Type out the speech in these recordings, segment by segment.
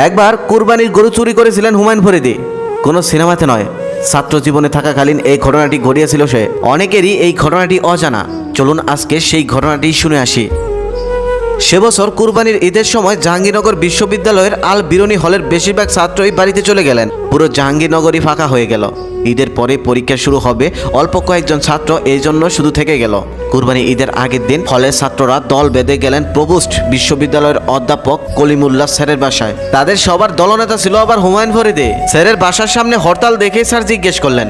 একবার কুরবানির গরু চুরি করেছিলেন হুমায়ুন ফরিদী, কোনো সিনেমাতে নয়, ছাত্র জীবনে থাকাকালীন এই ঘটনাটি ঘটিয়েছিল সে। অনেকেরই এই ঘটনাটি অজানা, চলুন আজকে সেই ঘটনাটি শুনে আসি। সে বছর কুরবানির ঈদের সময় জাহাঙ্গীরনগর বিশ্ববিদ্যালয়ের আল বিরুনি হলের বেশিরভাগ ছাত্রই বাড়িতে চলে গেলেন। পুরো জাহাঙ্গীরনগরই ফাঁকা হয়ে গেল। ঈদের পরে পরীক্ষা শুরু হবে, অল্প কয়েকজন ছাত্র এই জন্য শুধু থেকে গেল। কুরবানি ঈদের আগের দিন হলের ছাত্ররা দল বেঁধে গেলেন প্রভোস্ট বিশ্ববিদ্যালয়ের অধ্যাপক কলিমুল্লাহ স্যারের বাসায়। তাদের সবার দলনেতা ছিল আবার হুমায়ুন ফরিদী। স্যারের বাসার সামনে হরতাল দেখে স্যার জিজ্ঞেস করলেন,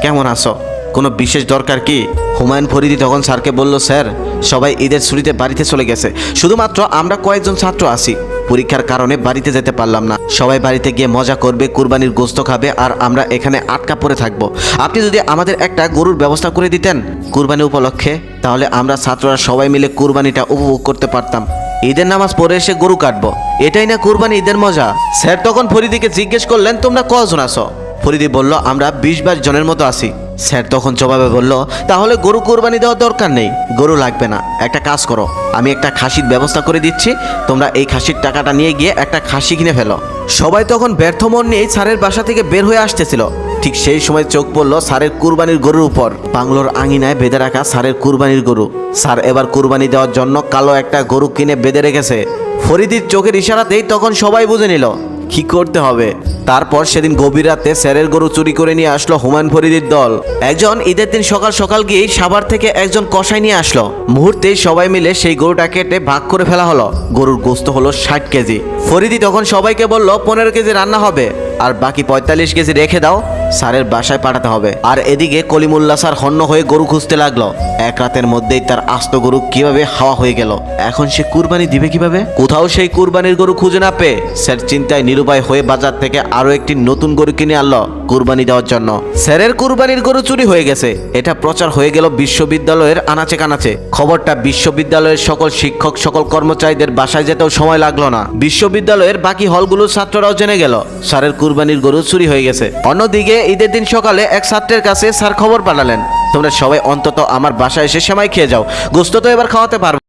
কেমন আছো, কোনো বিশেষ দরকার কি? হুমায়ুন ফরিদী তখন স্যারকে বলল, স্যার সবাই ঈদের ছুটিতে বাড়িতে চলে গেছে, শুধুমাত্র আমরা কয়েকজন ছাত্র আছি, পরীক্ষার কারণে বাড়িতে যেতে পারলাম না। সবাই বাড়িতে গিয়ে মজা করবে, কুরবানির গোশত খাবে, আর আমরা এখানে আটকা পড়ে থাকবো। আপনি যদি আমাদের একটা গরুর ব্যবস্থা করে দিতেন কুরবানি উপলক্ষে, তাহলে আমরা ছাত্ররা সবাই মিলে কুরবানিটা উপভোগ করতে পারতাম। ঈদের নামাজ পড়ে এসে গরু কাটবো, এটাই না কুরবানি ঈদের মজা? স্যার তখন ফরিদীকে জিজ্ঞেস করলেন, তোমরা কজন আছো? ফরিদী বলল, আমরা 20-22 জনের মতো আছি। স্যার তখন জবাবে বলল, তাহলে গরু কোরবানি দেওয়ার দরকার নেই, গরু লাগবে না। একটা কাজ করো, আমি একটা খাসির ব্যবস্থা করে দিচ্ছি, তোমরা এই খাসির টাকাটা নিয়ে গিয়ে একটা খাসি কিনে ফেলো। সবাই তখন ব্যর্থ মন নিয়েই স্যারের বাসা থেকে বের হয়ে আসতেছিল। ঠিক সেই সময় চোখ পড়ল স্যারের কুরবানির গরুর উপর। বাংলোর আঙিনায় বেঁধে রাখা স্যারের কুরবানির গরু। স্যার এবার কুরবানি দেওয়ার জন্য কালো একটা গরু কিনে বেঁধে রেখেছে। ফরিদীর চোখের ইশারাতেই তখন সবাই বুঝে নিল কি করতে হবে। তারপর সেদিন গভীর রাতে স্যারের গরু চুরি করে নিয়ে আসলো হুমায়ুন ফরিদীর দল। একজন ঈদের দিন সকাল সকাল গিয়ে সাভার থেকে একজন কসাই নিয়ে আসলো। মুহূর্তেই সবাই মিলে সেই গরুটা কেটে ভাগ করে ফেলা হলো। গরুর গোস্ত হলো 60 কেজি। ফরিদী তখন সবাইকে বলল, 15 কেজি রান্না হবে, আর বাকি 45 কেজি রেখে দাও, স্যারের বাসায় পাঠাতে হবে। আর এদিকে কলিমুল্লাহ স্যার হন্য হয়ে গরু খুঁজতে লাগলো। এক রাতের মধ্যেই তার আস্ত গরু কিভাবে হাওয়া হয়ে গেল। এখন সে কুরবানি দিবে কিভাবে? কোথাও সেই কুরবানির গরু খুঁজে না পেয়ে স্যার চিন্তায় নিরুপায় হয়ে বাজার থেকে আরো একটি নতুন গরু কিনে আনলো কুরবানি দেওয়ার জন্য। স্যারের কুরবানির গরু চুরি হয়ে গেছে, এটা প্রচার হয়ে গেল বিশ্ববিদ্যালয়ের আনাচে কানাচে। খবরটা বিশ্ববিদ্যালয়ের সকল শিক্ষক, সকল কর্মচারীদের বাসায় যেতেও সময় লাগলো না। বিশ্ববিদ্যালয়ের বাকি হলগুলোর ছাত্ররাও জেনে গেল স্যারের কুরবানির গরু চুরি হয়ে গেছে। অন্যদিকে ঈদের দিন সকালে এক ছাত্রের কাছে স্যার খবর পাঠালেন, তোমরা সবাই অন্তত আমার বাসায় এসে সেমাই খেয়ে যাও, গোস্ত তো এবার খাওয়াতে পারবো